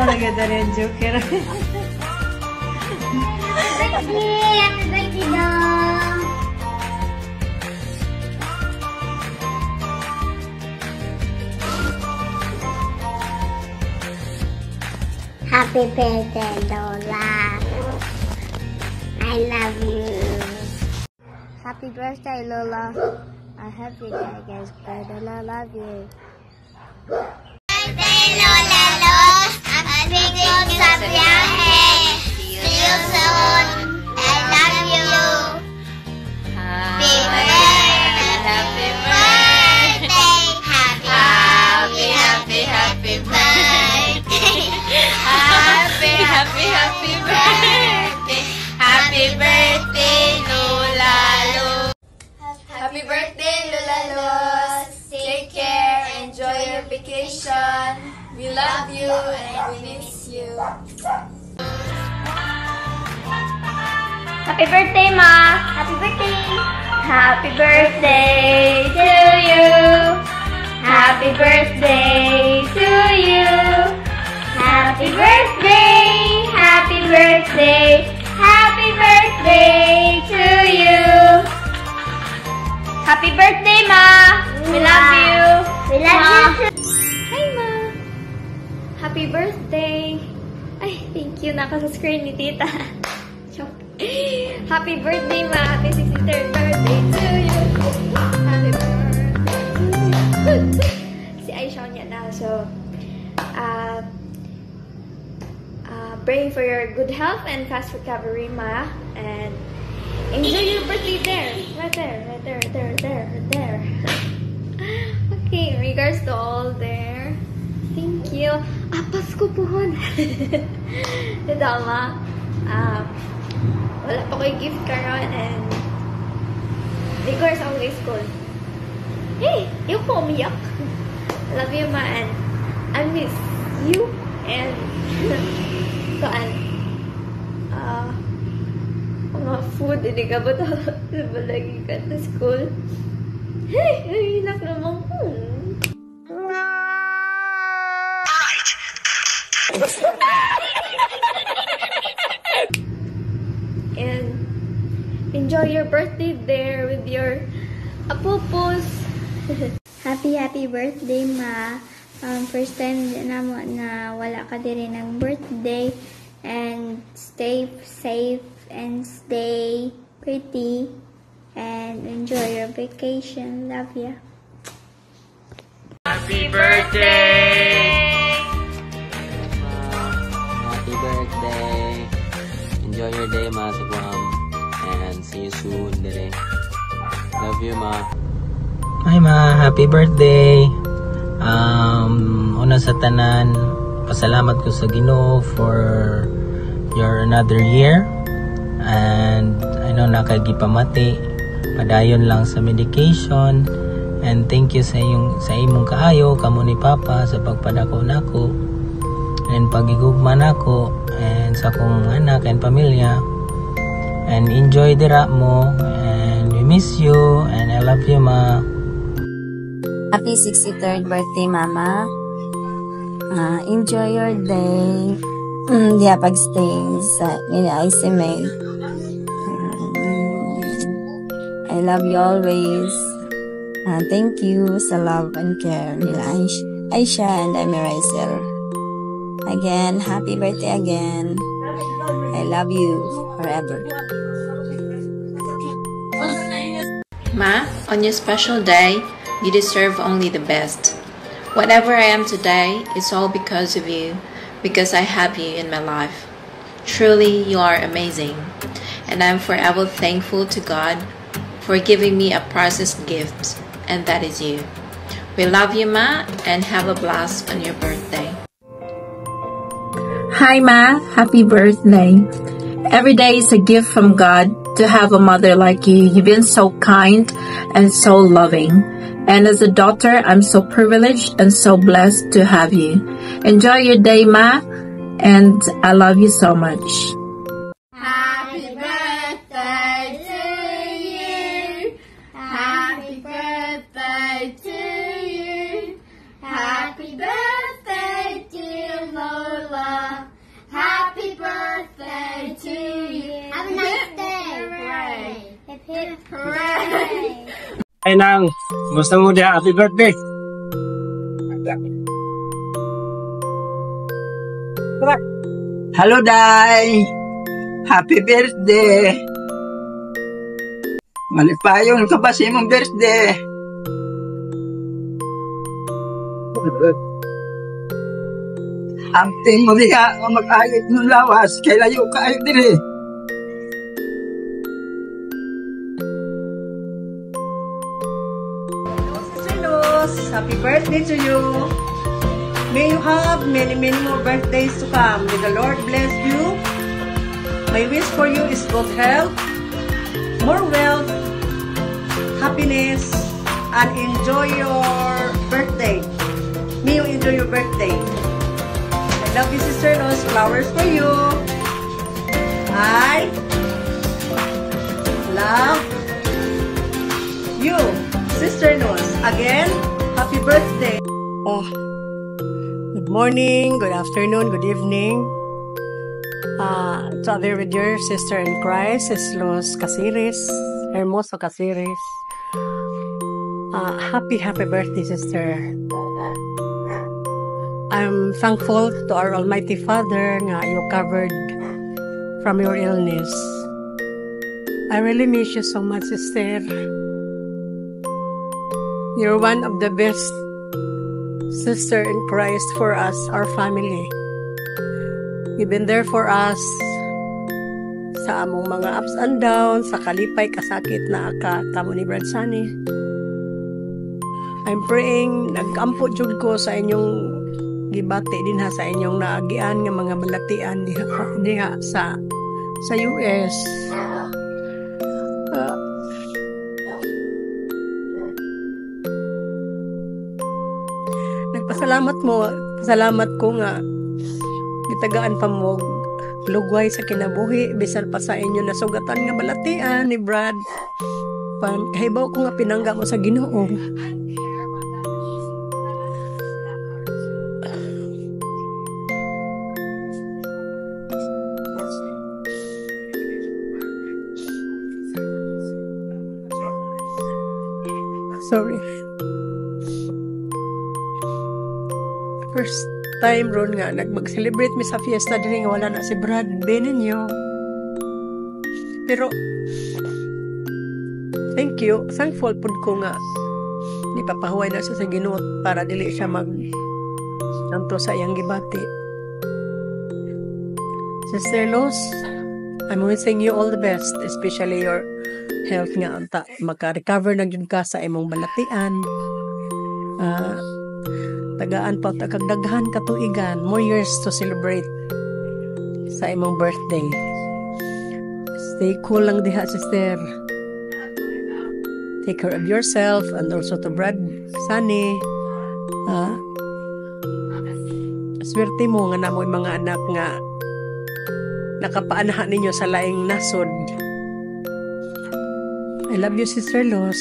talaga na rin, Joker. Happy birthday daw! Happy birthday, Lola. I love you. Happy birthday, Lola. I hope you guys good and I love you. Birthday, Lola Los. I'm thinking sa biyahe. See you soon. I love you. Happy birthday. Happy birthday. Happy birthday. Happy birthday. Happy birthday, Lola Los. Happy birthday, Lola Los. Take care. Enjoy your vacation. We love you and we miss you. Happy birthday, Ma. Happy birthday. Happy birthday to you. Happy birthday to you. Happy birthday. Happy birthday. Happy birthday to you. Happy birthday, Ma. We love you. We love you too. Hi, Ma. Happy birthday. Ay, thank you. Naka sa screen ni Tita. Happy birthday, Ma. Happy 63rd birthday to you. Happy birthday to you. Si Aisha niya na. So, praying for your good health and fast recovery, Ma. And enjoy your birthday there. Right there. Okay, regards to all there. Thank you. Pasko po hon. Ito, Ma. Wala pa ko'y gift karon and regards always school. Hey, yung ko umiyak. Love you, Ma, and I miss you and mga food, hindi ka ba lagi ka na school? Hey, hinak naman ko. And enjoy your birthday there with your apupos. Happy birthday, Ma. First time na mo na wala ka din ng birthday. And stay safe and stay pretty. And enjoy your vacation. Love ya. Happy birthday! Happy birthday! Enjoy your day, Ma, sa Guam. And see you soon, dire. Love you, Ma. Hi, Ma. Happy birthday! Una sa tanan, pasalamat ko sa Ginoo for your another year. And I know nakagipamati, padayon lang sa medication. And thank you sa imong kaayo, kamo ni Papa, sa pagpadako nako. And pagigugma nako, and sa akong anak and pamilya. And enjoy dira mo. And we miss you. And I love you, Ma. Happy 63rd birthday, Mama. Enjoy your day. Diya pag-stay sa ICMA. I love you always. Thank you sa love and care nila Aisha and Amiraisel. Again, happy birthday again. I love you forever. Ma, on your special day, you deserve only the best. Whatever I am today, it's all because of you, because I have you in my life. Truly, you are amazing, and I'm forever thankful to God for giving me a priceless gift, and that is you. We love you, Ma, and have a blast on your birthday. Hi, Ma. Happy birthday. Every day is a gift from God to have a mother like you. You've been so kind and so loving. And as a daughter, I'm so privileged and so blessed to have you. Enjoy your day, Ma, and I love you so much. Happy birthday to you. Happy birthday to you. Happy birthday, dear Lola. Ay nang, gusto mo dia, happy birthday. Hello, Day. Happy birthday. Malipayon ka ba sa imong birthday? Amting mo diha nga mag-ayot ng lawas, kay layo ka ayot diri. Sister Luz, happy birthday to you. May you have many more birthdays to come. May the Lord bless you. My wish for you is good health, more wealth, happiness, and enjoy your birthday. May you enjoy your birthday. I love you, Sister Luz. Flowers for you. I love you, Sister Luz. Again, happy birthday. Oh. Good morning, good afternoon, good evening. Together with your sister in Christ, is Luz Casiris, Hermoso Casiris. Happy birthday, sister. I'm thankful to our Almighty Father nga you covered from your illness. I really miss you so much, sister. You're one of the best sister in Christ for us, our family. You've been there for us sa among mga ups and downs, sa kalipay, kasakit na kamo ni Brad Sunny. I'm praying, nag-ampo jud ko sa inyong gibati din ha, sa inyong naagian nga mga balatian diha sa US. Salamat ko nga gitagaan pa mo lugway sa kinabuhi bisan pa sa inyo nasugatan nga balatian ni Brad. Kahibaw ko nga pinangga mo sa Ginoo. Sorry. First time ron nga mag-celebrate mi sa fiesta diri nga wala na si Brad Benigno. Pero thankful pud ko nga di papahuway na siya sa Ginoo para dili siya nanto sa iyang gibati. Sister Luz, I'm wishing you all the best, especially your health nga anta maka-recover na gyud ka sa imong balatian. Tagaan pa kagdaghan katuigan, more years to celebrate sa imong birthday. Stay cool lang diha, sister. Take care of yourself and also to Brad Sunny. Swerte mo nga namoy mga anak nga nakapaanahan ninyo sa laing nasod. I love you, Sister Luz.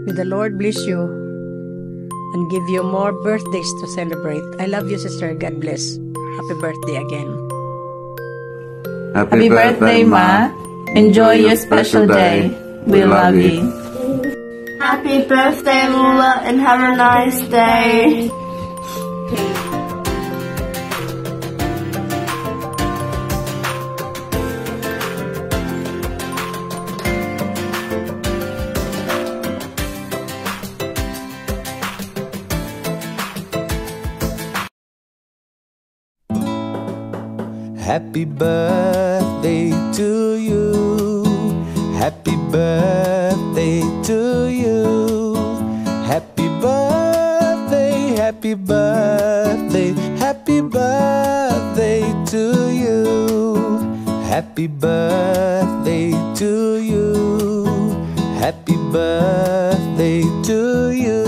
May the Lord bless you and give you more birthdays to celebrate. I love you, sister. God bless. Happy birthday again. Happy birthday, Ma. Enjoy your special day. We love you. Happy birthday, Lula, and have a nice day. Happy birthday to you. Happy birthday to you. Happy birthday, happy birthday, happy birthday to you. Happy birthday to you. Happy birthday to you.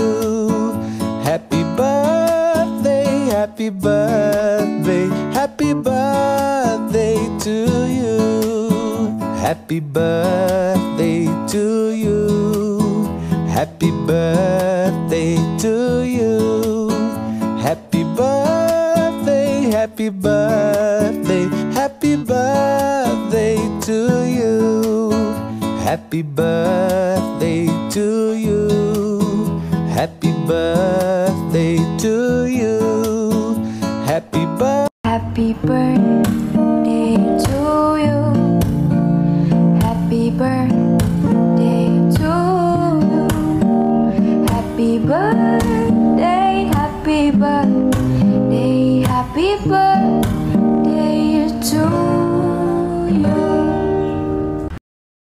Happy birthday, happy birthday, happy birthday to you. Happy birthday to you. Happy birthday to you. Happy birthday, happy birthday, happy birthday to you. Happy birthday to Happy birthday to you. Happy birthday. Happy birthday to you. Happy birthday to you. Happy birthday, happy birthday, happy birthday.